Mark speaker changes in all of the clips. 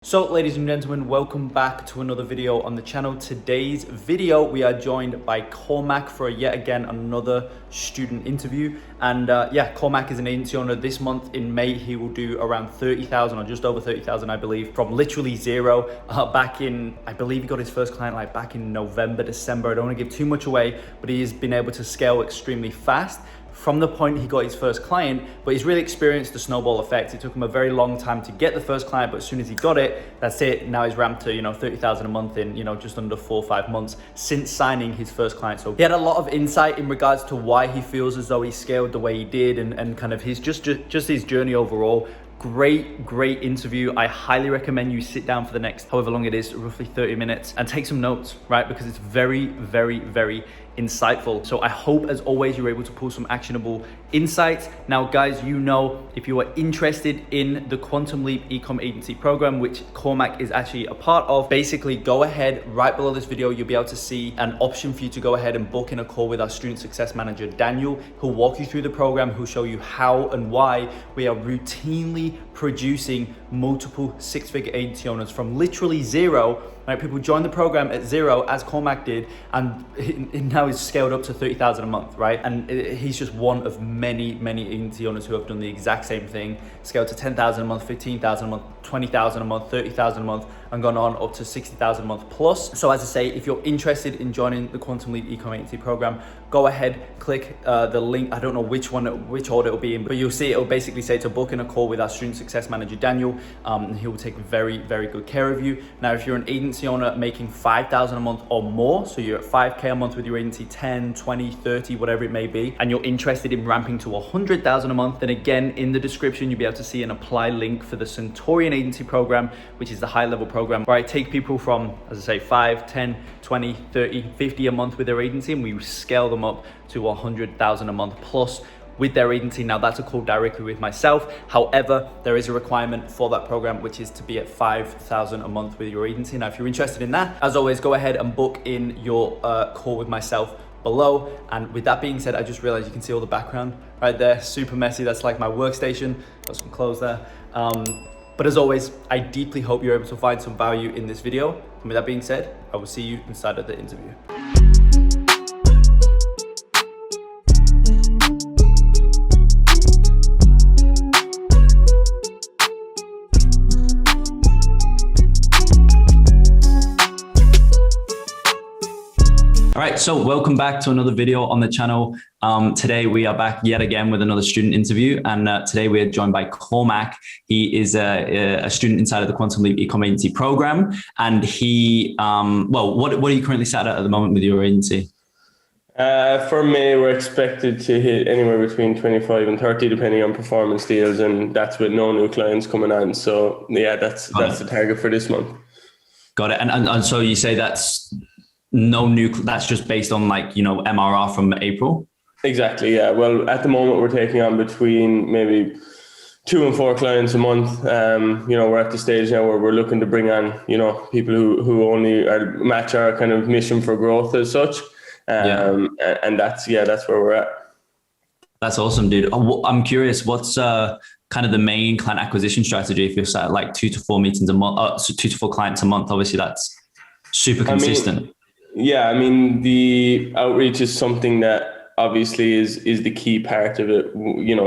Speaker 1: So ladies and gentlemen, welcome back to another video on the channel. Today's video, we are joined by Cormac for yet again another student interview. And Cormac is an agency owner. This month in May, he will do around 30,000 or just over 30,000, I believe, from literally zero. Back in, I believe he got his first client like back in November, December. I don't want to give too much away, but he has been able to scale extremely fast from the point he got his first client, but he's really experienced the snowball effect. It took him a very long time to get the first client, but as soon as he got it, that's it. Now he's ramped to 30,000 a month in just under 4 or 5 months since signing his first client. So he had a lot of insight in regards to why he feels as though he scaled the way he did, and kind of his just his journey overall. Great interview. I highly recommend you sit down for the next however long it is, roughly 30 minutes, and take some notes, right? Because it's very insightful. So I hope, as always, you're able to pull some actionable insights. Now, guys, if you are interested in the Quantum Leap Ecom Agency program, which Cormac is actually a part of, basically go ahead, right below this video, you'll be able to see an option for you to go ahead and book in a call with our student success manager, Daniel, who'll walk you through the program, who'll show you how and why we are routinely producing multiple six-figure agency owners from literally zero. Right, people join the program at zero, as Cormac did, and now he's scaled up to 30,000 a month, right? And he's just one of many agency owners who have done the exact same thing, scaled to 10,000 a month, 15,000 a month, 20,000 a month, 30,000 a month, and gone on up to 60,000 a month plus. So as I say, if you're interested in joining the Quantum Leap Ecom Agency program, go ahead, click the link. I don't know which order it'll be in, but you'll see it'll basically say to book in a call with our student success manager, Daniel, and he will take very good care of you. Now, if you're an agency owner making 5,000 a month or more, so you're at 5K a month with your agency, 10, 20, 30, whatever it may be, and you're interested in ramping to 100,000 a month, then again, in the description, you'll be able to see an apply link for the Centurion Agency program, which is the high level program where I take people from, as I say, 5, 10, 20, 30, 50 a month with their agency, and we scale them up to 100,000 a month plus with their agency. Now, that's a call directly with myself. However, there is a requirement for that program, which is to be at 5,000 a month with your agency. Now, if you're interested in that, as always, go ahead and book in your call with myself below. And with that being said, I just realized you can see all the background right there, super messy. That's like my workstation. Got some clothes there. But as always, I deeply hope you're able to find some value in this video. And with that being said, I will see you inside of the interview. All right, so welcome back to another video on the channel. Today we are back yet again with another student interview, and today we are joined by Cormac. He is a student inside of the Quantum Leap Ecom Agency program, and he, what are you currently sat at the moment with your agency?
Speaker 2: For me, we're expected to hit anywhere between 25 and 30, depending on performance deals, and that's with no new clients coming on. So yeah, that's the target for this month.
Speaker 1: Got it. And so you say that's that's just based on MRR from April?
Speaker 2: Exactly, yeah. Well, at the moment we're taking on between maybe 2 and 4 clients a month. We're at the stage now where we're looking to bring on, people who only match our kind of mission for growth as such. And that's where we're at.
Speaker 1: That's awesome, dude. I'm curious, what's kind of the main client acquisition strategy if you're sat at like 2 to 4 meetings a month, 2 to 4 clients a month? Obviously that's super consistent.
Speaker 2: The outreach is something that obviously is the key part of it,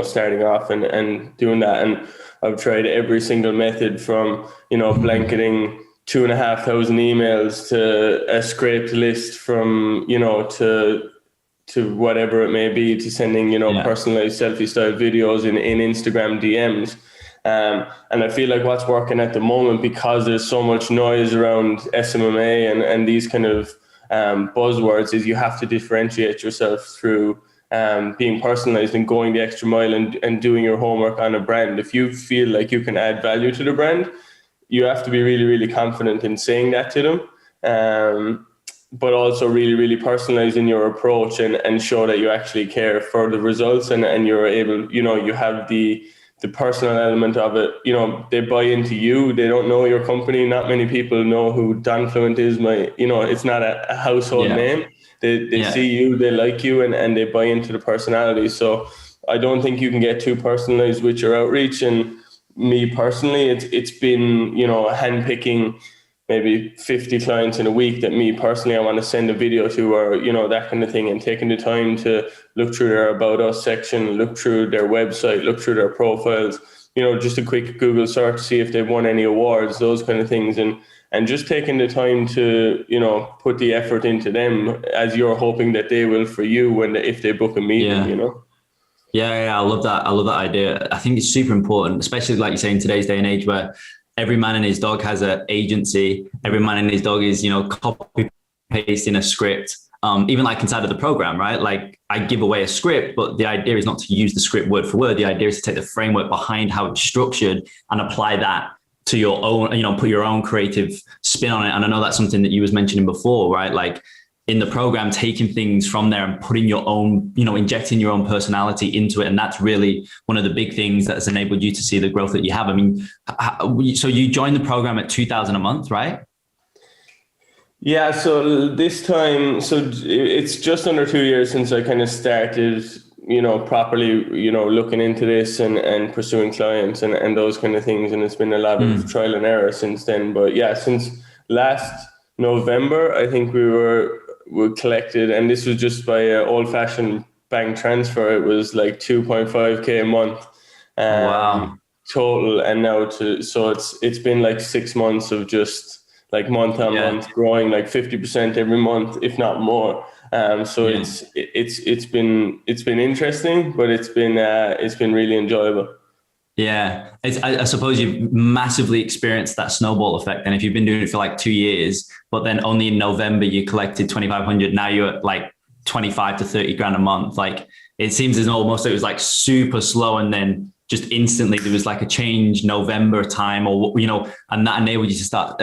Speaker 2: starting off and doing that. And I've tried every single method from, blanketing 2,500 emails to a scraped list from, to whatever it may be, to sending, personalized selfie style videos in Instagram DMs. And I feel like what's working at the moment, because there's so much noise around SMMA and these kind of buzzwords, is you have to differentiate yourself through being personalized and going the extra mile and doing your homework on a brand. If you feel like you can add value to the brand, you have to be really confident in saying that to them, but also really personalized in your approach and show that you actually care for the results and you're able, you have the personal element of it. They buy into you. They don't know your company. Not many people know who Donfluent is. It's not a household name. They see you, they like you, and they buy into the personality. So I don't think you can get too personalized with your outreach. And me personally, it's been, handpicking maybe 50 clients in a week that me personally I want to send a video to, or that kind of thing, and taking the time to look through their About Us section, look through their website, look through their profiles, just a quick Google search, see if they've won any awards, those kind of things, and just taking the time to put the effort into them, as you're hoping that they will for you if they book a meeting.
Speaker 1: Yeah, I love that. I love that idea. I think it's super important, especially like you say in today's day and age where every man and his dog has an agency. Every man and his dog is, copy pasting a script. Even like inside of the program, right? Like I give away a script, but the idea is not to use the script word for word. The idea is to take the framework behind how it's structured and apply that to your own, put your own creative spin on it. And I know that's something that you was mentioning before, right? Like in the program, taking things from there and putting your own, injecting your own personality into it. And that's really one of the big things that has enabled you to see the growth that you have. I mean, so you joined the program at 2,000 a month, right?
Speaker 2: Yeah. So this time, it's just under 2 years since I kind of started, properly, looking into this and pursuing clients and those kind of things. And it's been a lot of trial and error since then. But yeah, since last November, I think we were collected, and this was just by an old-fashioned bank transfer. It was like 2.5k a month
Speaker 1: wow,
Speaker 2: total, and now so it's been like 6 months of just like month on month growing like 50% every month, if not more. It's been interesting, but it's been really enjoyable.
Speaker 1: Yeah, I suppose you've massively experienced that snowball effect. And if you've been doing it for like 2 years, but then only in November you collected 2,500, now you're at like 25 to 30 grand a month. Like it seems as almost it was like super slow, and then just instantly there was like a change November time, or and that enabled you to start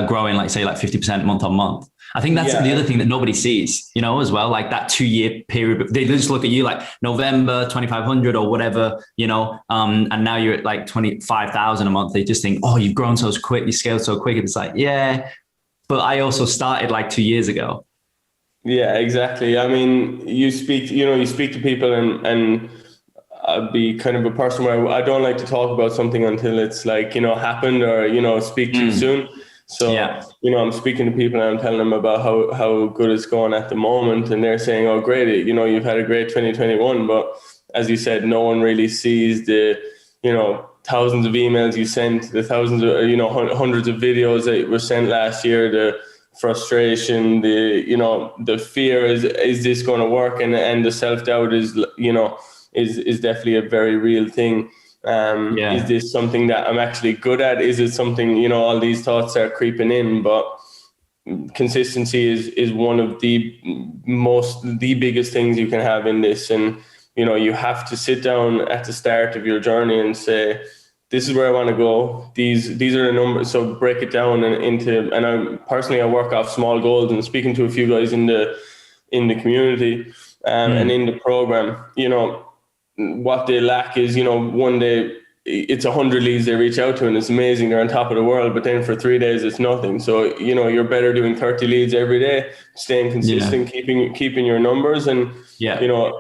Speaker 1: growing, like say like 50% month on month. I think that's the other thing that nobody sees, as well, like that 2 year period. They just look at you like November, 2,500 or whatever, and now you're at like 25,000 a month. They just think, oh, you've grown so quick, you scaled so quick. It's like, yeah, but I also started like 2 years ago.
Speaker 2: Yeah, exactly. I mean, you speak to people, and I'd be kind of a person where I don't like to talk about something until it's like, happened, or, speak too soon. So, I'm speaking to people and I'm telling them about how good it's going at the moment. And they're saying, oh, great, you've had a great 2021. But as you said, no one really sees the, thousands of emails you sent, the thousands of, hundreds of videos that were sent last year, the frustration, the fear, is this going to work? And the self-doubt is definitely a very real thing. Is this something that I'm actually good at? Is it something, all these thoughts are creeping in, but consistency is one of the biggest things you can have in this. And, you have to sit down at the start of your journey and say, this is where I want to go. These are the numbers. So break it down and I work off small goals, and speaking to a few guys in the community and in the program, what they lack is, one day it's 100 leads they reach out to and it's amazing, they're on top of the world, but then for 3 days it's nothing. So, you're better doing 30 leads every day, staying consistent, keeping your numbers. And,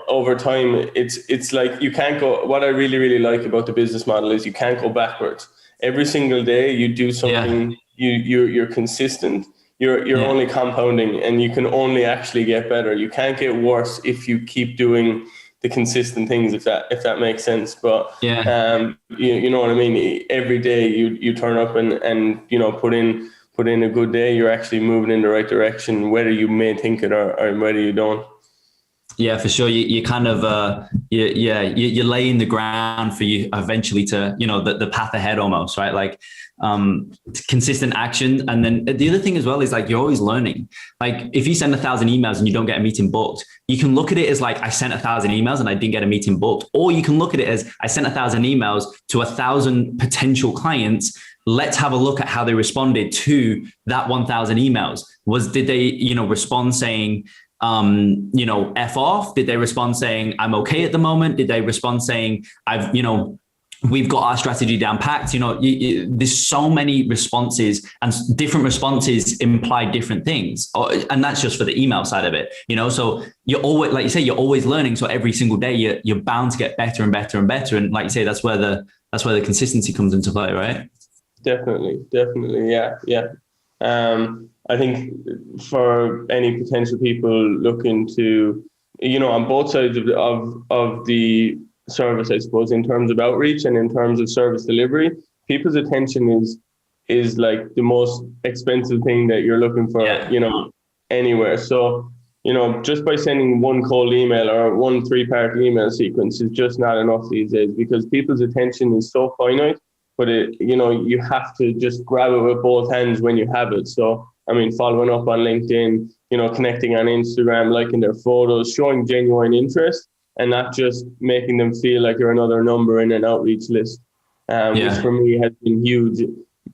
Speaker 2: over time, it's like you can't go, what I really, really like about the business model is you can't go backwards. Every single day you do something, you're consistent, you're only compounding, and you can only actually get better. You can't get worse if you keep doing the consistent things, if that makes sense. But you know what I mean? Every day you turn up and put in a good day, you're actually moving in the right direction, whether you may think it or whether you don't.
Speaker 1: Yeah, for sure. You kind of, you're laying the ground for you eventually to, the path ahead almost, right? Like consistent action. And then the other thing as well is like, you're always learning. Like if you send 1,000 emails and you don't get a meeting booked, you can look at it as like, I sent 1,000 emails and I didn't get a meeting booked. Or you can look at it as I sent 1,000 emails to 1,000 potential clients. Let's have a look at how they responded to that 1,000 emails. Did they, respond saying, F off? Did they respond saying, I'm okay at the moment? Did they respond saying, I've, we've got our strategy down packed. There's so many responses, and different responses imply different things. And that's just for the email side of it, so you're always, like you say, you're always learning. So every single day you're bound to get better and better and better. And like you say, that's where the consistency comes into play, right?
Speaker 2: Definitely. Yeah. I think for any potential people looking to, on both sides of the service, I suppose, in terms of outreach and in terms of service delivery, people's attention is like the most expensive thing that you're looking for, anywhere. So, just by sending one cold email or one 3-part email sequence is just not enough these days, because people's attention is so finite. But you have to just grab it with both hands when you have it. So, I mean, following up on LinkedIn, connecting on Instagram, liking their photos, showing genuine interest, and not just making them feel like you're another number in an outreach list, which for me has been huge.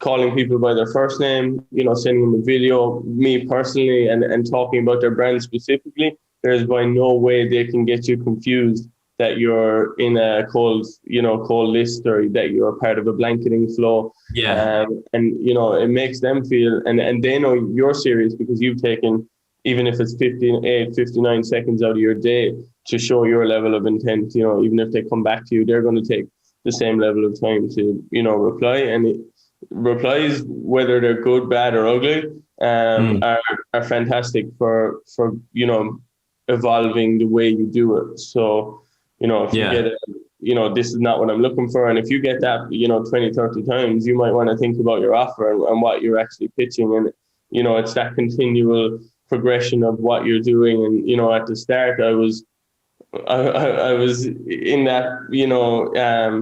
Speaker 2: Calling people by their first name, sending them a video, me personally, and talking about their brand specifically. There's by no way they can get you confused that you're in a cold list, or that you're part of a blanketing flow. It makes them feel, and they know you're serious, because you've taken, even if it's 59 seconds out of your day to show your level of intent. Even if they come back to you, they're going to take the same level of time to, reply. And replies, whether they're good, bad, or ugly, are fantastic for evolving the way you do it. So, if you get it, this is not what I'm looking for. And if you get that, 20, 30 times, you might want to think about your offer and what you're actually pitching. And, it's that continual progression of what you're doing. And, at the start, I was in that,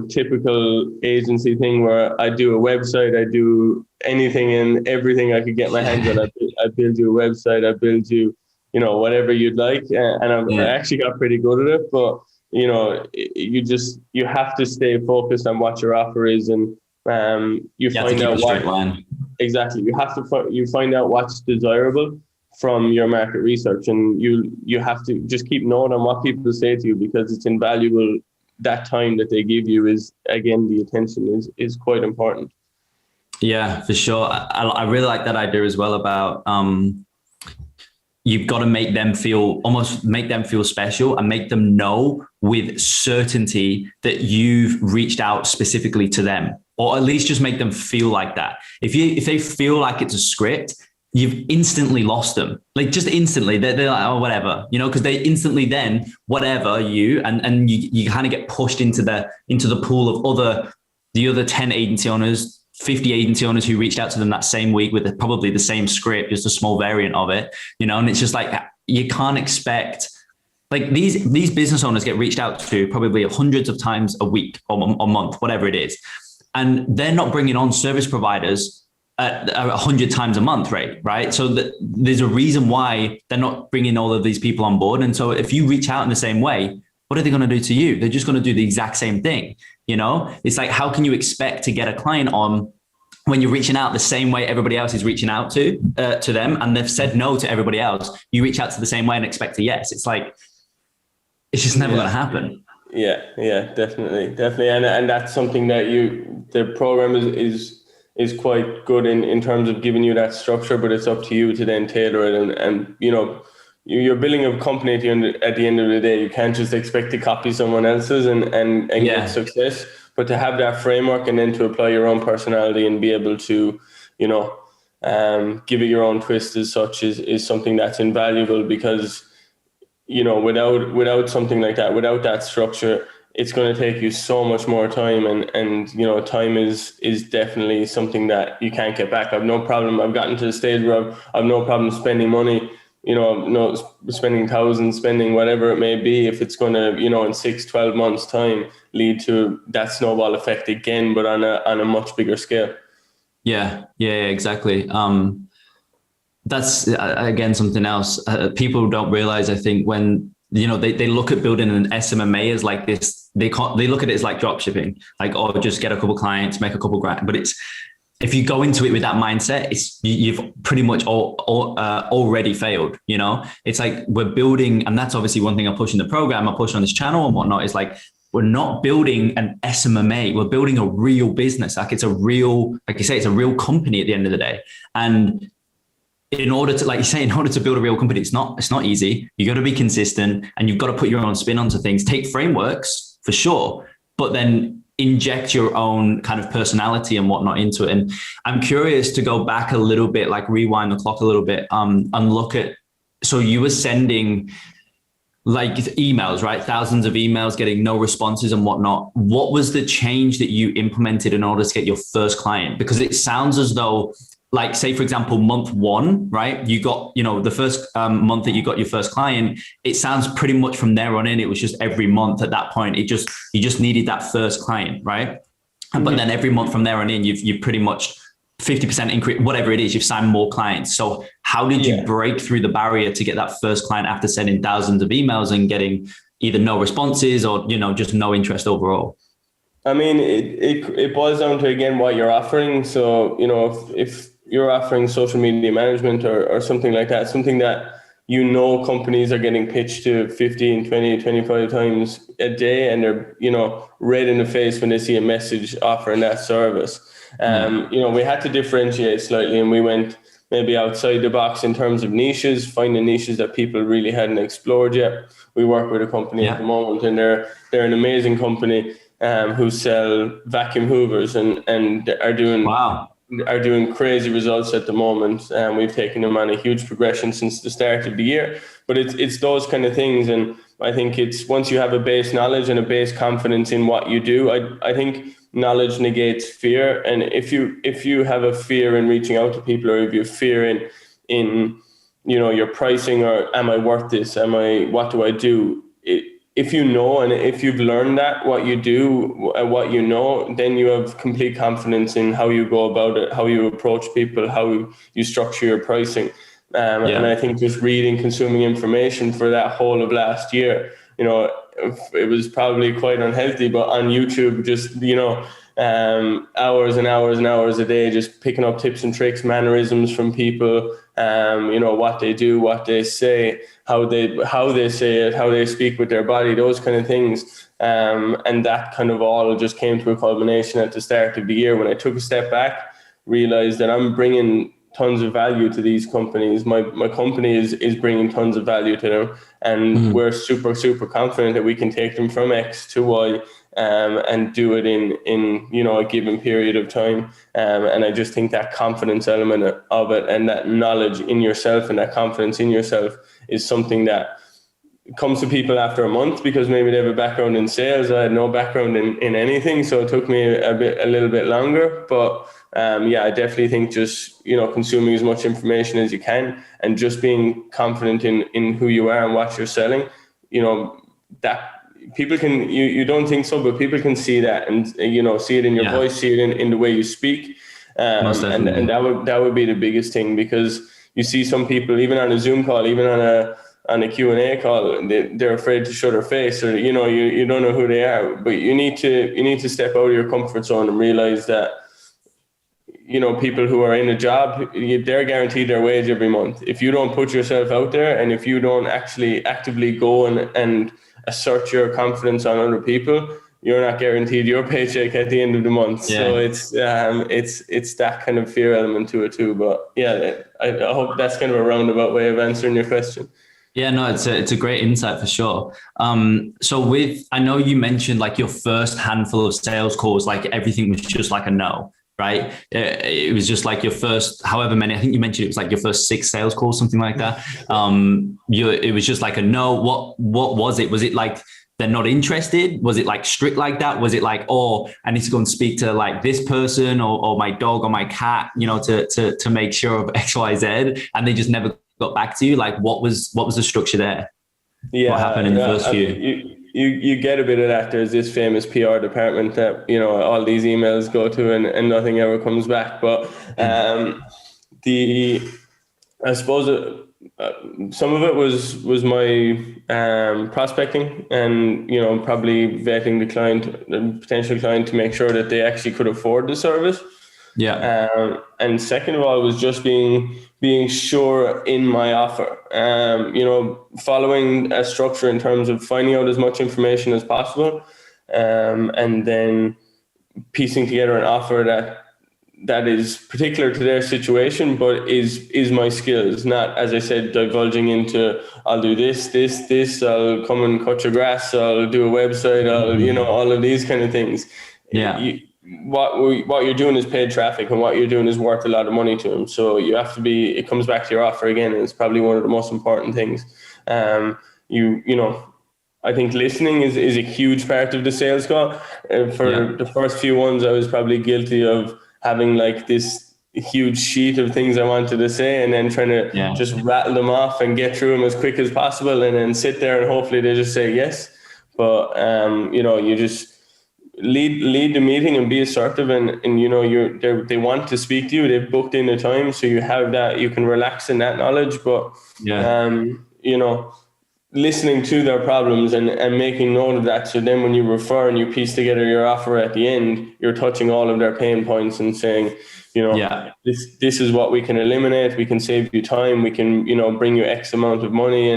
Speaker 2: typical agency thing where I do a website, I do anything and everything I could get my hands on. I build you a website, I build you, whatever you'd like. And I actually got pretty good at it, but you have to stay focused on what your offer is, and you find out what exactly you find out what's desirable from your market research, and you have to just keep note on what people say to you, because it's invaluable. That time that they give you is, again, the attention is quite important.
Speaker 1: Yeah, for sure. I really like that idea as well about you've got to make them feel special, and make them know with certainty that you've reached out specifically to them, or at least just make them feel like that. If they feel like it's a script, you've instantly lost them. Like, just instantly, they're like, oh, whatever, because they instantly then whatever you, and you kind of get pushed into the pool of the other 10 agency owners, 50 agency owners who reached out to them that same week with probably the same script, just a small variant of it, and it's just like, you can't expect, like, these business owners get reached out to probably hundreds of times a week or a month, whatever it is. And they're not bringing on service providers 100 times a month, right? So there's a reason why they're not bringing all of these people on board. And so if you reach out in the same way, what are they going to do to you? They're just going to do the exact same thing. It's like, how can you expect to get a client on when you're reaching out the same way everybody else is reaching out to them, and they've said no to everybody else? You reach out to the same way and expect a yes. It's like, it's just never going to happen.
Speaker 2: Yeah, definitely. And that's something that the program is quite good in terms of giving you that structure, but it's up to you to then tailor it. And you're building a company at the end of the day. You can't just expect to copy someone else's and get success, but to have that framework and then to apply your own personality and be able to, give it your own twist as such is something that's invaluable, because, without something like that, without that structure, it's going to take you so much more time, and time is definitely something that you can't get back. I've no problem. I've gotten to the stage where I've no problem spending money, spending thousands, spending whatever it may be, if it's going to, in 6-12 months time lead to that snowball effect again, but on a much bigger scale. Yeah,
Speaker 1: exactly. That's again something else people don't realize. I think when they look at building an SMMA as like this, they look at it as like drop shipping, like, oh, just get a couple clients, make a couple grand. But if you go into it with that mindset, you've pretty much already failed. It's like, we're building, and that's obviously one thing I push in the program, I push on this channel and whatnot, is like, we're not building an SMMA. We're building a real business. Like it's a real, like you say, it's a real company at the end of the day. And in order to, like you say, in order to build a real company, it's not easy. You got to be consistent and you've got to put your own spin onto things. Take frameworks for sure, but then inject your own kind of personality and whatnot into it. And I'm curious to go back a little bit, like rewind the clock a little bit, and look at, so you were sending like emails, right? Thousands of emails, getting no responses and whatnot. What was the change that you implemented in order to get your first client? Because it sounds as though, like, say, for example, month one, right? You got, you know, the first month that you got your first client, it sounds pretty much from there on in, it was just every month at that point, you just needed that first client, right? Mm-hmm. But then every month from there on in, you've pretty much 50% increase, whatever it is, you've signed more clients. So how did you break through the barrier to get that first client after sending thousands of emails and getting either no responses or, you know, just no interest overall?
Speaker 2: I mean, it boils down to, again, what you're offering. So, you know, if you're offering social media management or something like that, something that, you know, companies are getting pitched to 15, 20, 25 times a day, and they're, you know, red in the face when they see a message offering that service. You know, we had to differentiate slightly, and we went maybe outside the box in terms of niches, finding niches that people really hadn't explored yet. We work with a company at the moment, and they're an amazing company who sell vacuum hoovers and are doing crazy results at the moment. We've taken them on a huge progression since the start of the year. But it's those kind of things, and I think it's once you have a base knowledge and a base confidence in what you do, I think knowledge negates fear. And if you have a fear in reaching out to people, or if you have fear in you know, your pricing, or am I worth this? What do I do? If you know, and if you've learned that, what you do, what you know, then you have complete confidence in how you go about it, how you approach people, how you structure your pricing. And I think just reading, consuming information for that whole of last year, you know, it was probably quite unhealthy, but on YouTube, just, you know, hours and hours and hours a day, just picking up tips and tricks, mannerisms from people, you know, what they do, what they say, how they say it, how they speak with their body, those kind of things. And that kind of all just came to a culmination at the start of the year when I took a step back, realized that I'm bringing tons of value to these companies. My company is bringing tons of value to them, and we're super, super confident that we can take them from X to Y, and do it in you know, a given period of time. And I just think that confidence element of it, and that knowledge in yourself and that confidence in yourself, is something that comes to people after a month, because maybe they have a background in sales. I had no background in anything, so it took me a little bit longer. But I definitely think just, you know, consuming as much information as you can, and just being confident in who you are and what you're selling, you know, that people can, you don't think so, but people can see that, and, you know, see it in your voice, see it in the way you speak. And that would be the biggest thing, because you see some people, even on a Zoom call, even on a Q&A call, they're afraid to show their face, or, you know, you don't know who they are. But you need to step out of your comfort zone and realize that, you know, people who are in a job, they're guaranteed their wage every month. If you don't put yourself out there, and if you don't actually actively go and assert your confidence on other people, you're not guaranteed your paycheck at the end of the month. So it's that kind of fear element to it too. But I hope that's kind of a roundabout way of answering your question.
Speaker 1: Yeah, no, it's a great insight for sure. So I know you mentioned like your first handful of sales calls, like everything was just like a no, right? It was just like your first, however many, I think you mentioned it was like your first 6 sales calls, something like that. It was just like a no. What was it? Was it like they're not interested? Was it like strict like that? Was it like, oh, I need to go and speak to like this person or my dog or my cat, you know, to make sure of X, Y, Z, and they just never got back to you? Like what was the structure there? What happened in the first few?
Speaker 2: You get a bit of that. There's this famous PR department that, you know, all these emails go to and nothing ever comes back. But I suppose some of it was my prospecting, and, you know, probably vetting the potential client to make sure that they actually could afford the service. And second of all, was just being sure in my offer, you know, following a structure in terms of finding out as much information as possible, and then piecing together an offer that is particular to their situation, but is my skills, not, as I said, divulging into, I'll do this, I'll come and cut your grass, I'll do a website, I'll, all of these kind of things.
Speaker 1: Yeah.
Speaker 2: What you're doing is paid traffic, and what you're doing is worth a lot of money to them. So you have to be, it comes back to your offer again, and it's probably one of the most important things. I think listening is a huge part of the sales call. For the first few ones, I was probably guilty of having like this huge sheet of things I wanted to say, and then trying to just rattle them off and get through them as quick as possible, and then sit there and hopefully they just say yes. But you just lead the meeting and be assertive, and they want to speak to you. They've booked in the time, so you have that. You can relax in that knowledge, but listening to their problems and making note of that. So then when you refer and you piece together your offer at the end, you're touching all of their pain points and saying, this is what we can eliminate. We can save you time. We can, bring you X amount of money,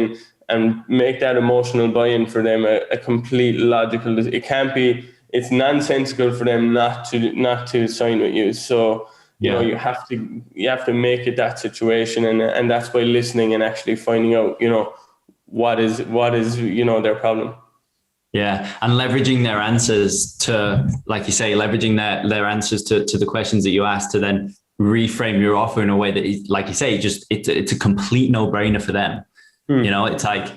Speaker 2: and make that emotional buy-in for them a complete logical. It can't be. It's nonsensical for them not to sign with you. So you have to make it that situation, and that's by listening and actually finding out what is their problem.
Speaker 1: Yeah, and leveraging their answers to, like you say, leveraging their answers to the questions that you asked to then reframe your offer in a way that is, like you say, it's a complete no-brainer for them. It's like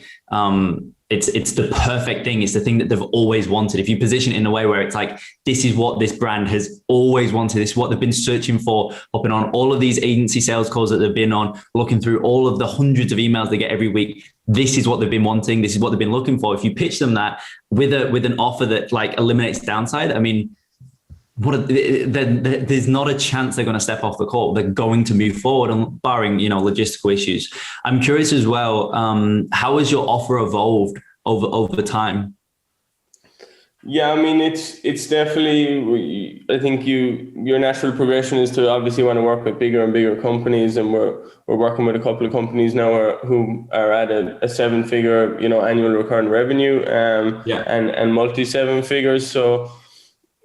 Speaker 1: it's the perfect thing. It's the thing that they've always wanted. If you position it in a way where it's like, this is what this brand has always wanted. This is what they've been searching for, hopping on all of these agency sales calls that they've been on, looking through all of the hundreds of emails they get every week. This is what they've been wanting. This is what they've been looking for. If you pitch them that with an offer that like eliminates downside, I mean, there's not a chance they're going to step off the call. They're going to move forward, and barring logistical issues. I'm curious as well. How has your offer evolved over time?
Speaker 2: Yeah, I mean, it's definitely. I think your natural progression is to obviously want to work with bigger and bigger companies, and we're working with a couple of companies now who are at a 7-figure annual recurring revenue, and multi 7 figures. So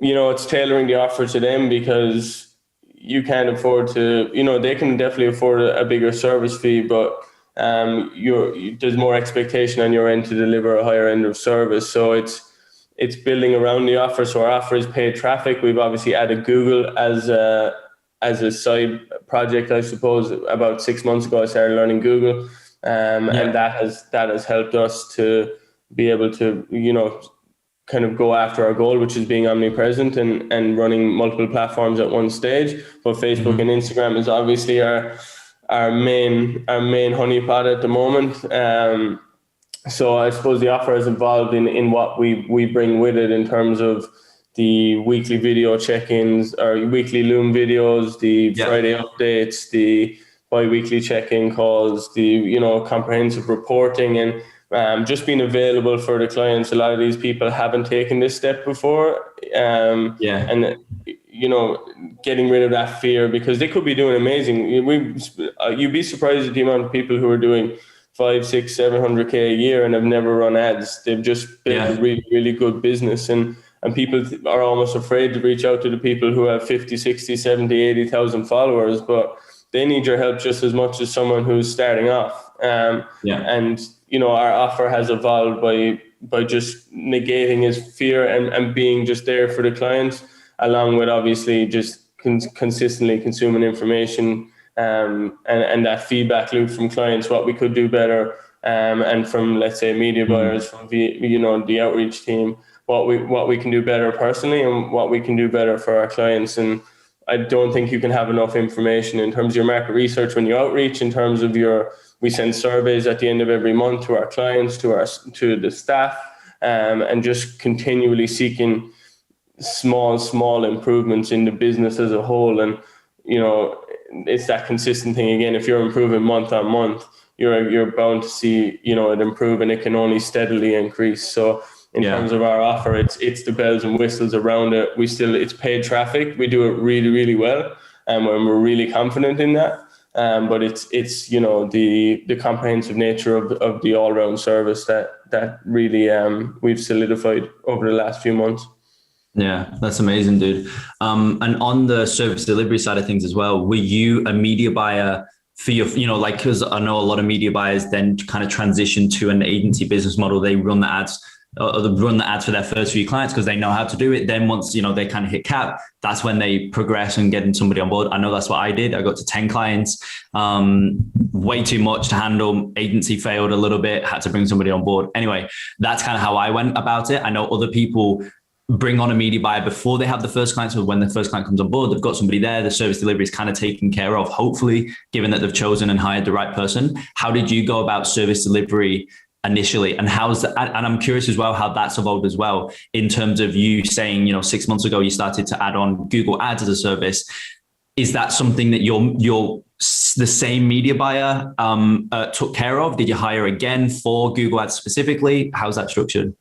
Speaker 2: it's tailoring the offer to them, because you can't afford to. They can definitely afford a bigger service fee, but there's more expectation on your end to deliver a higher end of service. So it's building around the offer. So our offer is paid traffic. We've obviously added Google as a side project, I suppose. About 6 months ago, I started learning Google, and that has helped us to be able to kind of go after our goal, which is being omnipresent and running multiple platforms at one stage. But Facebook and Instagram is obviously our main honeypot at the moment. So I suppose the offer has evolved in what we bring with it, in terms of the weekly video check-ins, or weekly Loom videos, the Friday updates, the bi-weekly check-in calls, the comprehensive reporting, and just being available for the clients. A lot of these people haven't taken this step before, and getting rid of that fear, because they could be doing amazing. You'd be surprised at the amount of people who are doing 500, 600, 700K a year and have never run ads. They've just built a really, really good business, and people are almost afraid to reach out to the people who have 50, 60, 70, 80,000 followers, but they need your help just as much as someone who's starting off. And our offer has evolved by just negating his fear and being just there for the clients, along with obviously just consistently consuming information, and that feedback loop from clients, what we could do better, and from, let's say, media buyers, from the outreach team, what we can do better personally and what we can do better for our clients. And I don't think you can have enough information in terms of your market research when you outreach, in terms of we send surveys at the end of every month to our clients, to the staff, and just continually seeking small improvements in the business as a whole. And it's that consistent thing again. If you're improving month on month, you're bound to see it improve, and it can only steadily increase. So in terms of our offer, it's the bells and whistles around it. It's paid traffic. We do it really, really well, and we're really confident in that. But it's the comprehensive nature of the all round service that really we've solidified over the last few months.
Speaker 1: Yeah, that's amazing, dude. And on the service delivery side of things as well, were you a media buyer for your, like, because I know a lot of media buyers then kind of transition to an agency business model. They run the ads for their first few clients because they know how to do it. Then once, they kind of hit cap, that's when they progress and getting somebody on board. I know that's what I did. I got to 10 clients, way too much to handle. Agency failed a little bit, had to bring somebody on board. Anyway, that's kind of how I went about it. I know other people bring on a media buyer before they have the first client. So when the first client comes on board, they've got somebody there, the service delivery is kind of taken care of, hopefully, given that they've chosen and hired the right person. How did you go about service delivery initially? And how's that? And I'm curious as well, how that's evolved as well, in terms of you saying, 6 months ago, you started to add on Google Ads as a service. Is that something that you're the same media buyer took care of? Did you hire again for Google Ads specifically? How's that structured?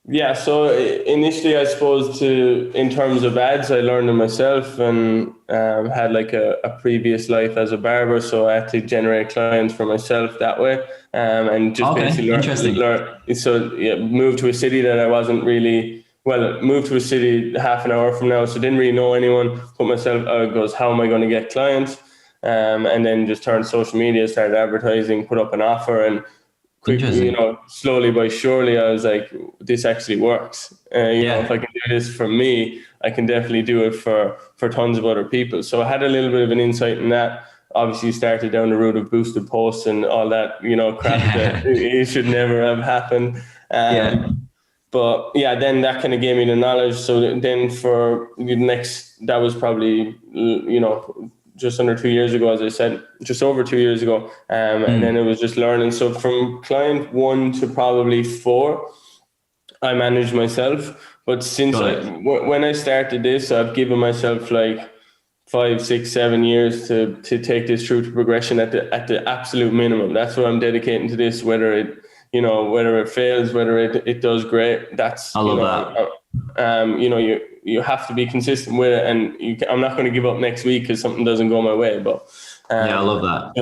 Speaker 2: Yeah, so initially, I suppose in terms of ads, I learned them myself and had like a previous life as a barber, so I had to generate clients for myself that way, and just basically learn. So yeah, moved to a city that I wasn't really moved to a city half an hour from now, so didn't really know anyone. Put myself out, goes, how am I going to get clients? And then just turned social media, started advertising, put up an offer, and quickly, slowly but surely, I was like, this actually works. If I can do this for me, I can definitely do it for tons of other people. So I had a little bit of an insight in that. Obviously started down the route of boosted posts and all that, crap that it should never have happened. But yeah, then that kind of gave me the knowledge. So then for the next, that was probably, just under 2 years ago, as I said, just over 2 years ago. And then it was just learning. So from client 1 to probably 4, I managed myself. But since when I started this, I've given myself like 5, 6, 7 years to take this through to progression at the absolute minimum. That's what I'm dedicating to this, whether it fails, whether it does great. I love that. You have to be consistent with it, and I'm not going to give up next week because something doesn't go my way. But
Speaker 1: I love that.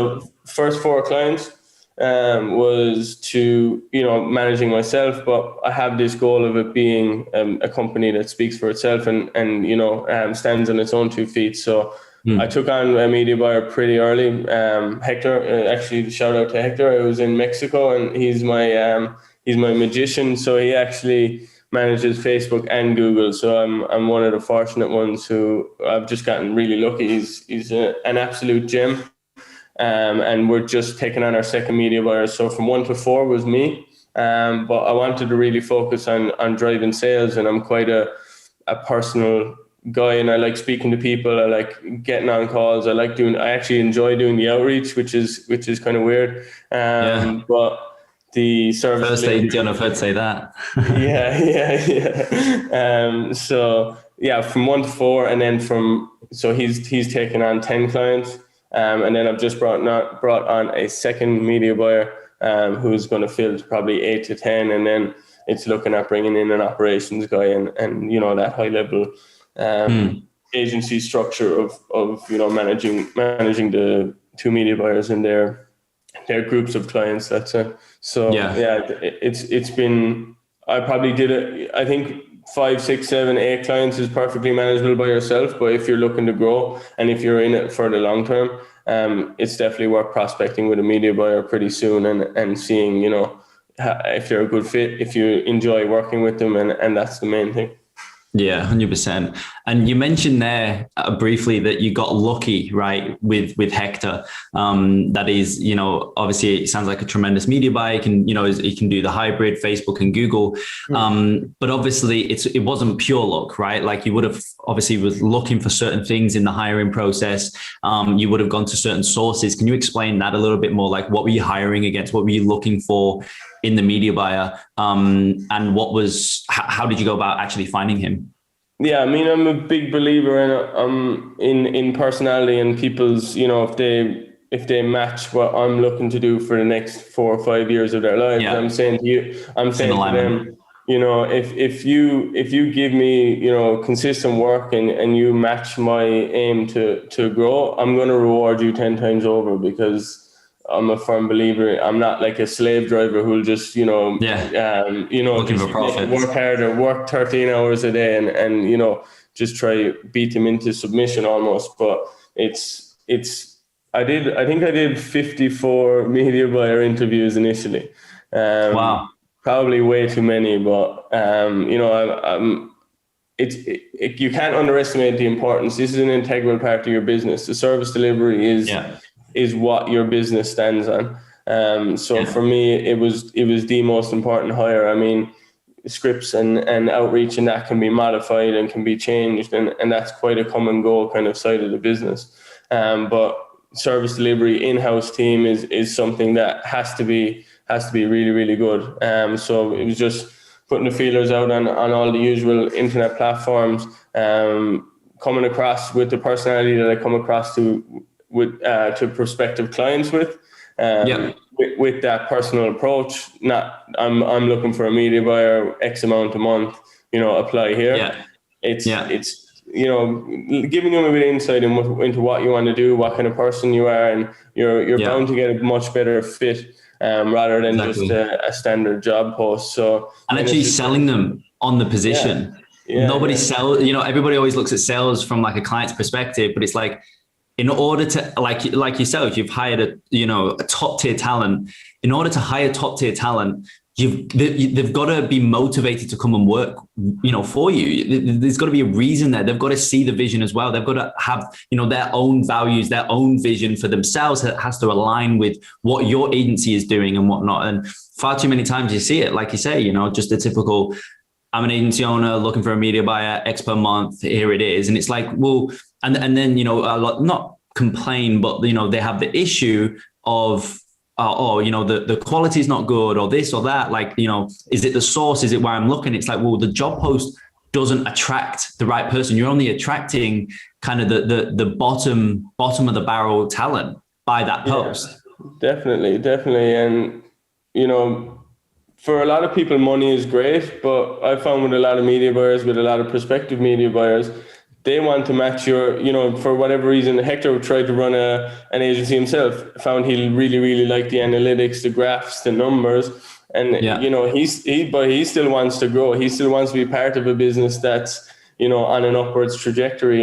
Speaker 2: First 4 clients was to managing myself, but I have this goal of it being a company that speaks for itself and stands on its own 2 feet. So I took on a media buyer pretty early. Hector, actually, shout out to Hector. I was in Mexico, and he's my magician. So he actually manages Facebook and Google. So I'm one of the fortunate ones who I've just gotten really lucky. He's an absolute gem. And we're just taking on our second media buyer. So from 1 to 4 was me. But I wanted to really focus on driving sales, and I'm quite a personal guy, and I like speaking to people. I like getting on calls. I actually enjoy doing the outreach, which is kind of weird. But the service.
Speaker 1: First aid, don't know if I'd say that.
Speaker 2: So yeah, from 1 to 4, and then so he's taken on 10 clients, and then I've just brought on a second media buyer, who's going to fill probably 8 to 10, and then it's looking at bringing in an operations guy and that high level agency structure of managing the 2 media buyers and their groups of clients. That's it. So it's been, I probably did it. I think 5, 6, 7, 8 clients is perfectly manageable by yourself. But if you're looking to grow and if you're in it for the long term, it's definitely worth prospecting with a media buyer pretty soon and seeing, if they're a good fit, if you enjoy working with them, and that's the main thing.
Speaker 1: Yeah, 100%. And you mentioned there briefly that you got lucky, right, with Hector. That is, obviously it sounds like a tremendous media buyer. He can do the hybrid Facebook and Google. But obviously it wasn't pure luck, right? Like you would have obviously was looking for certain things in the hiring process. You would have gone to certain sources. Can you explain that a little bit more? Like what were you hiring against? What were you looking for in the media buyer? And how did you go about actually finding him?
Speaker 2: Yeah, I mean, I'm a big believer in personality and people's, if they match what I'm looking to do for the next 4 or 5 years of their lives. I'm saying to them, if you give me, consistent work and you match my aim to grow, I'm going to reward you 10 times over, because I'm a firm believer. I'm not like a slave driver who'll just,
Speaker 1: Looking for profits.
Speaker 2: work harder, work 13 hours a day and just try beat them into submission almost. But I think I did 54 media buyer interviews initially.
Speaker 1: Wow.
Speaker 2: Probably way too many, but you can't underestimate the importance. This is an integral part of your business. The service delivery is what your business stands on. For me, it was the most important hire. I mean, scripts and outreach and that can be modified and can be changed, and that's quite a come and go kind of side of the business. But service delivery in-house team is something that has to be really, really good. So it was just putting the feelers out on all the usual internet platforms, coming across with the personality that I come across to prospective clients with that personal approach. Not I'm looking for a media buyer X amount a month, apply here. It's giving them a bit of insight into what you want to do, what kind of person you are, and you're bound to get a much better fit rather than just a standard job post. So
Speaker 1: and actually selling them on the position. Nobody sells. Everybody always looks at sales from like a client's perspective, but it's like, in order to like yourself, you've hired a top tier talent. In order to hire top tier talent, they've got to be motivated to come and work, for you. There's got to be a reason there. They've got to see the vision as well. They've got to have, their own values, their own vision for themselves that has to align with what your agency is doing and whatnot. And far too many times you see it, like you say, just a typical, I'm an agency owner looking for a media buyer, X per month, here it is. And it's like, well, and then, a lot, not complain, but, they have the issue of, the quality is not good or this or that. Like, is it the source? Is it where I'm looking? It's like, well, the job post doesn't attract the right person. You're only attracting kind of the bottom of the barrel talent by that post.
Speaker 2: Definitely. And, for a lot of people, money is great, but I found with a lot of media buyers, with a lot of prospective media buyers, they want to match your, for whatever reason. Hector tried to run an agency himself, found he really, really liked the analytics, the graphs, the numbers. And, but he still wants to grow. He still wants to be part of a business that's, on an upwards trajectory.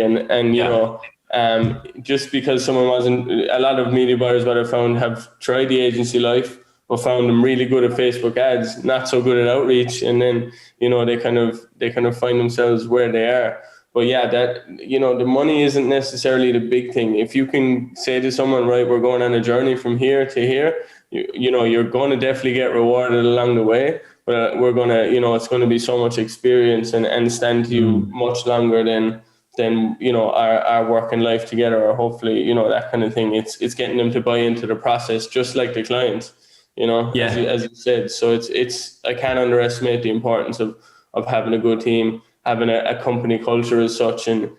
Speaker 2: Just because someone wasn't, a lot of media buyers, what I found, have tried the agency life, but found them really good at Facebook ads, not so good at outreach. And then, they kind of find themselves where they are. But the money isn't necessarily the big thing. If you can say to someone, right, we're going on a journey from here to here, you're going to definitely get rewarded along the way. But we're going to, it's going to be so much experience and stand to you much longer than our working life together, or hopefully, that kind of thing. It's getting them to buy into the process, just like the clients, as you said. So it's I can't underestimate the importance of having a good team, having a company culture as such, and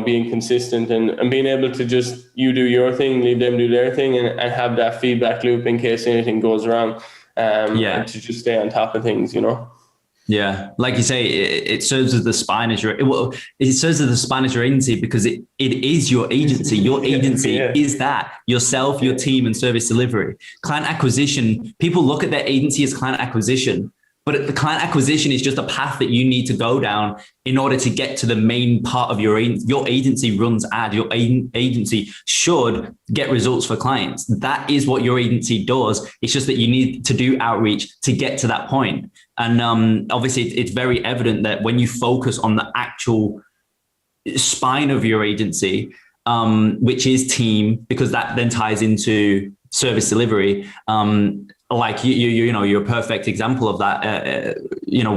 Speaker 2: being consistent and being able to just, you do your thing, leave them do their thing, and have that feedback loop in case anything goes wrong, and to just stay on top of things,
Speaker 1: Yeah, like you say, it serves as the spine as it serves as the spine as your agency, because it is your agency. Your agency is that yourself, your team, and service delivery. Client acquisition. People look at their agency as client acquisition, but the client acquisition is just a path that you need to go down in order to get to the main part of your agency runs ad. Your agency should get results for clients. That is what your agency does. It's just that you need to do outreach to get to that point. And obviously it's very evident that when you focus on the actual spine of your agency, which is team, because that then ties into service delivery, like you're a perfect example of that.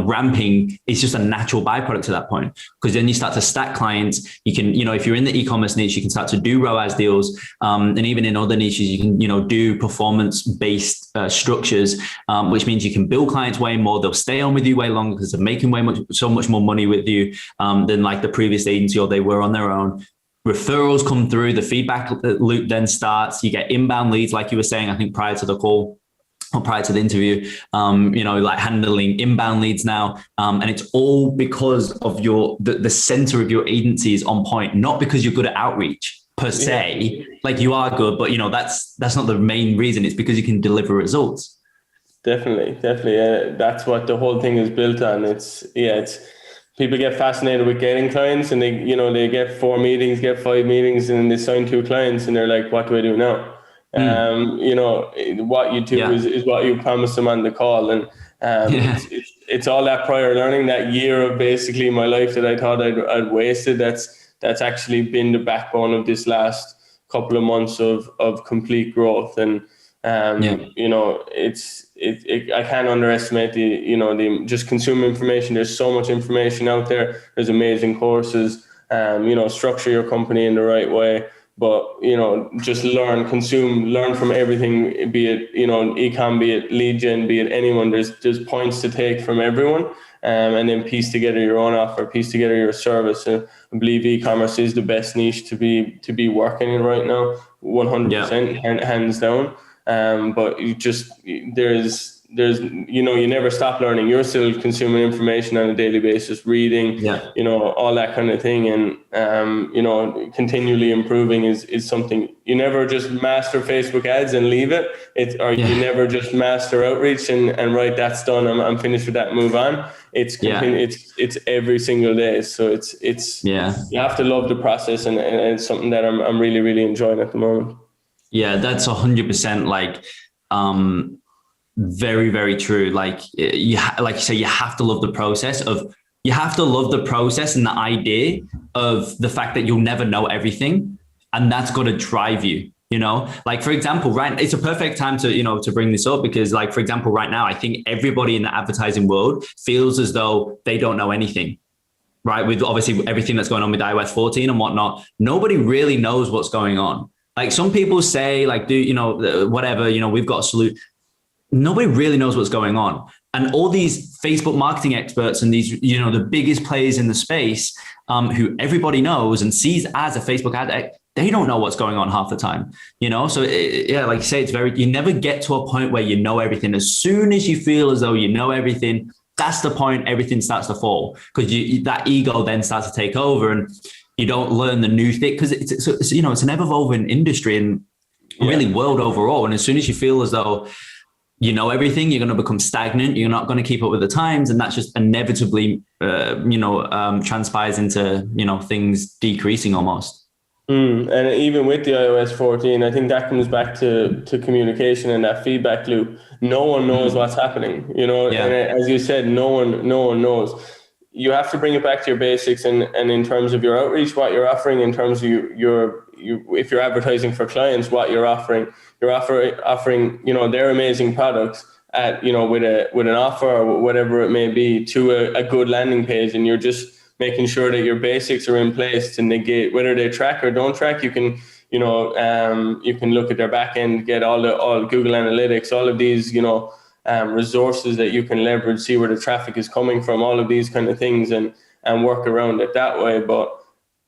Speaker 1: Ramping is just a natural byproduct to that point, because then you start to stack clients. You can, if you're in the e-commerce niche, you can start to do ROAS deals, and even in other niches, you can, do performance-based structures, which means you can bill clients way more. They'll stay on with you way longer because they're making so much more money with you than like the previous agency or they were on their own. Referrals come through, the feedback loop then starts. You get inbound leads, like you were saying, I think prior to the call. or prior to the interview, like handling inbound leads now. And it's all because of the center of your agency is on point, not because you're good at outreach per se. Like you are good, but that's not the main reason. It's because you can deliver results.
Speaker 2: Definitely. That's what the whole thing is built on. It's people get fascinated with getting clients, and they get 4 meetings, get 5 meetings, and they sign 2 clients, and they're like, what do I do now? What you do is what you promise them on the call. And it's all that prior learning, that year of basically my life that I thought I'd wasted. That's actually been the backbone of this last couple of months of complete growth. And I can't underestimate the just consumer information. There's so much information out there. There's amazing courses. Structure your company in the right way. But just learn from everything, be it ecom, be it lead gen, be it anyone. There's points to take from everyone, and then piece together your own offer, piece together your service. And I believe e-commerce is the best niche to be working in right now, 100%, hands down. But you never stop learning. You're still consuming information on a daily basis, reading, all that kind of thing. And, continually improving is something. You never just master Facebook ads and leave it. You never just master outreach and right, that's done. I'm finished with that, move on. It's every single day. So it's you have to love the process, and it's something that I'm really, really enjoying at the moment.
Speaker 1: Yeah, that's 100% very, very true. Like you say, you have to love the process and the idea of the fact that you'll never know everything. And that's got to drive you, like, for example, right. It's a perfect time to bring this up because, like, for example, right now, I think everybody in the advertising world feels as though they don't know anything. Right. With obviously everything that's going on with iOS 14 and whatnot, nobody really knows what's going on. Like some people say, like, whatever, we've got a solution. Nobody really knows what's going on. And all these Facebook marketing experts and these, the biggest players in the space, who everybody knows and sees as a Facebook ad, they don't know what's going on half the time, So like you say, you never get to a point where you know everything. As soon as you feel as though you know everything, that's the point everything starts to fall, because that ego then starts to take over and you don't learn the new thing, because it's an ever-evolving industry and really world overall. And as soon as you feel as though you know everything, you're going to become stagnant. You're not going to keep up with the times, and that's just inevitably, transpires into things decreasing almost.
Speaker 2: And even with the iOS 14, I think that comes back to communication and that feedback loop. No one knows what's happening, And as you said, no one knows. You have to bring it back to your basics, and in terms of your outreach, what you're offering, in terms of if you're advertising for clients, what you're offering, their amazing products at, with an offer or whatever it may be, to a good landing page, and you're just making sure that your basics are in place to negate whether they track or don't track. You can look at their back end, get all Google Analytics, all of these, resources that you can leverage, see where the traffic is coming from, all of these kind of things, and work around it that way. But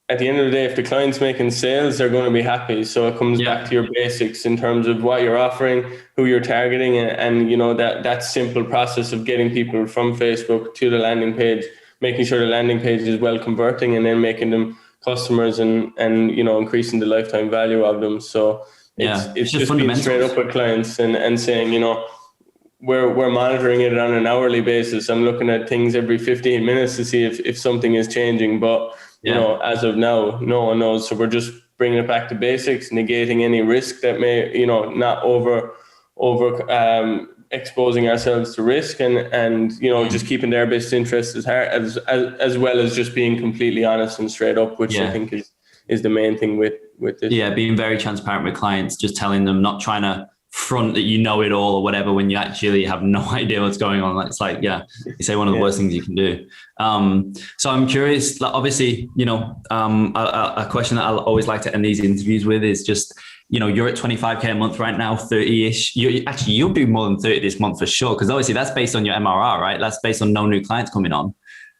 Speaker 2: at the end of the day, if the client's making sales, they're going to be happy. So it comes back to your basics in terms of what you're offering, who you're targeting, and that simple process of getting people from Facebook to the landing page, making sure the landing page is well converting, and then making them customers and increasing the lifetime value of them. So it's just being straight up with clients and saying, we're monitoring it on an hourly basis. I'm looking at things every 15 minutes to see if something is changing. But, as of now, no one knows. So we're just bringing it back to basics, negating any risk that may, not over exposing ourselves to risk, and just keeping their best interests as well as just being completely honest and straight up, which I think is the main thing with this.
Speaker 1: Yeah, being very transparent with clients, just telling them, not trying to front that you know it all or whatever when you actually have no idea what's going on. It's like, you say one of the worst things you can do. So I'm curious, like, obviously, a question that I'll always like to end these interviews with is just, you're at 25K a month right now, 30-ish. You'll do more than 30 this month for sure, because obviously that's based on your MRR, right? That's based on no new clients coming on.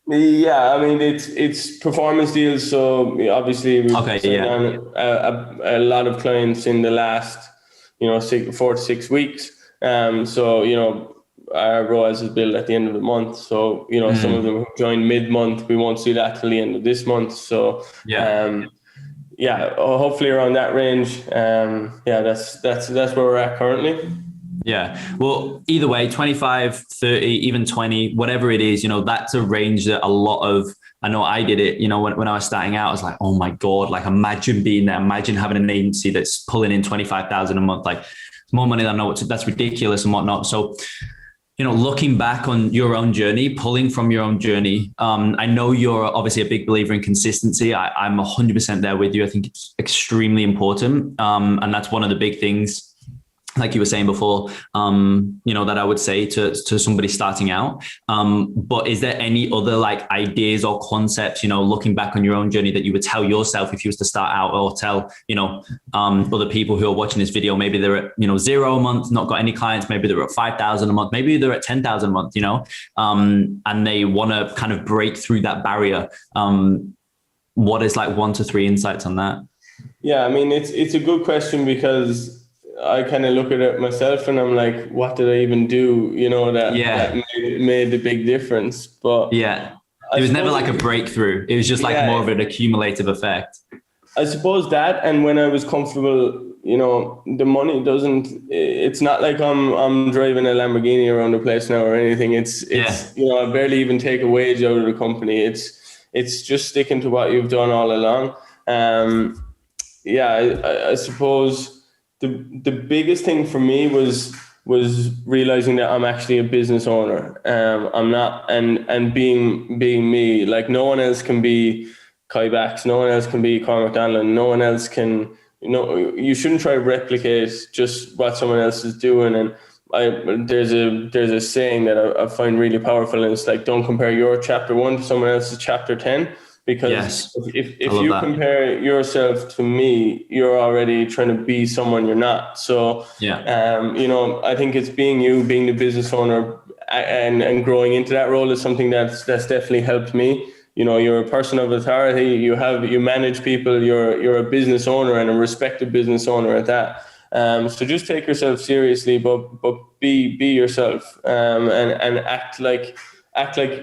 Speaker 2: Yeah, I mean, it's performance deals. So obviously we've on a lot of clients in the last 4 to 6 weeks. So, you know, our ROAS is billed at the end of the month. So, you know, some of them who joined mid-month, we won't see that till the end of this month. So, hopefully around that range. That's where we're at currently.
Speaker 1: Yeah. Well, either way, 25, 30, even 20, whatever it is, you know, that's a range that a lot of, I know I did it, you know, when I was starting out, I was like, oh my God, like imagine being there. Imagine having an agency that's pulling in 25,000 a month, like more money than I know. That's ridiculous and whatnot. So, you know, looking back on your own journey, pulling from your own journey, I know you're obviously a big believer in consistency. I'm 100% there with you. I think it's extremely important. And that's one of the big things, like you were saying before, you know, that I would say to somebody starting out. But is there any other like ideas or concepts, you know, looking back on your own journey that you would tell yourself if you was to start out, or tell, you know, other people who are watching this video, maybe they're at, you know, 0 a month, not got any clients, maybe they're at 5,000 a month, maybe they're at 10,000 a month, you know, and they want to kind of break through that barrier. What is like 1 to 3 insights on that?
Speaker 2: Yeah, I mean, it's a good question, because I kind of look at it myself and I'm like, what did I even do? You know, that made a big difference. But
Speaker 1: yeah, it was never like a breakthrough. It was just like more of an accumulative effect.
Speaker 2: I suppose that, and when I was comfortable, you know, the money it's not like I'm driving a Lamborghini around the place now or anything. It's you know, I barely even take a wage out of the company. It's just sticking to what you've done all along. I suppose the biggest thing for me was realizing that I'm actually a business owner. I'm not, and being me. Like, no one else can be Kai Bax, no one else can be Cormac Donnellan, no one else can, you know, you shouldn't try to replicate just what someone else is doing. And there's a saying that I find really powerful, and it's like, don't compare your chapter 1 to someone else's chapter 10. Because if you compare yourself to me, you're already trying to be someone you're not. So, you know, I think it's being you, being the business owner, and growing into that role is something that's definitely helped me. You know, you're a person of authority. You manage people. You're a business owner, and a respected business owner at that. So just take yourself seriously, but be yourself, and act like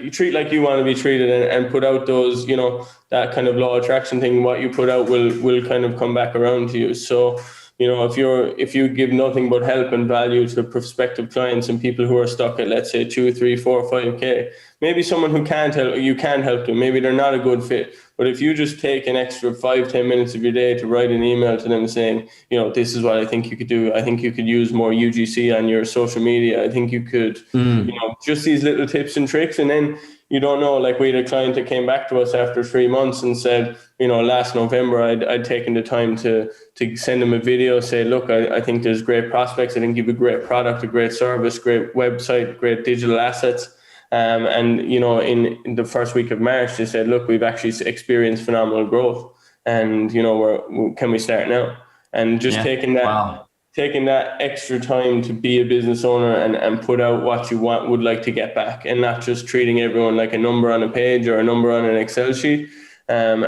Speaker 2: you treat like you want to be treated, and put out those, you know, that kind of law of attraction thing. What you put out will kind of come back around to you. So, you know, if you give nothing but help and value to prospective clients and people who are stuck at, let's say, 2, 3, 4, 5K, maybe someone who can't help, you can help them. Maybe they're not a good fit. But if you just take an extra 5-10 minutes of your day to write an email to them saying, you know, this is what I think you could do. I think you could use more UGC on your social media. I think you could, you know, just these little tips and tricks. And then, you don't know, like, we had a client that came back to us after 3 months and said, you know, last November I'd taken the time to send him a video, say, look, I think there's great prospects. I think you have a great product, a great service, great website, great digital assets. And, you know, in the first week of March, they said, look, we've actually experienced phenomenal growth, and, you know, can we start now? And just taking that extra time to be a business owner and put out what you would like to get back, and not just treating everyone like a number on a page or a number on an Excel sheet, and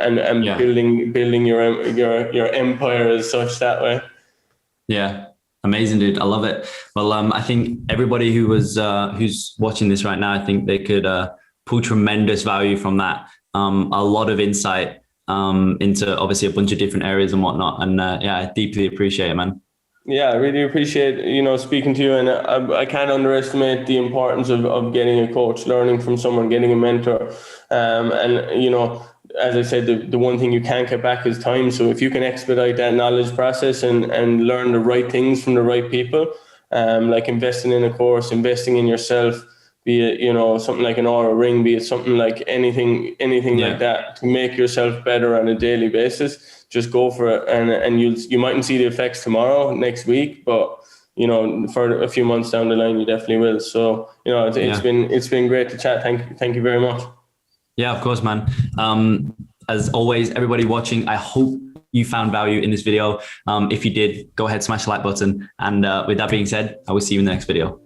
Speaker 2: building your empire as such that way. Yeah.
Speaker 1: Amazing, dude. I love it. Well, I think everybody who's watching this right now, I think they could pull tremendous value from that. A lot of insight into obviously a bunch of different areas and whatnot. And I deeply appreciate it, man.
Speaker 2: Yeah, I really appreciate, you know, speaking to you. And I can't underestimate the importance of getting a coach, learning from someone, getting a mentor. And, you know, as I said, the one thing you can't get back is time. So if you can expedite that knowledge process and learn the right things from the right people, like investing in a course, investing in yourself, be it, you know, something like an Aura Ring, be it something like anything like that, to make yourself better on a daily basis, just go for it. And you mightn't see the effects tomorrow, next week, but, you know, for a few months down the line, you definitely will. So, you know, it's been great to chat. Thank you very much.
Speaker 1: Yeah, of course, man. As always, everybody watching, I hope you found value in this video. If you did, go ahead, smash the like button. And with that being said, I will see you in the next video.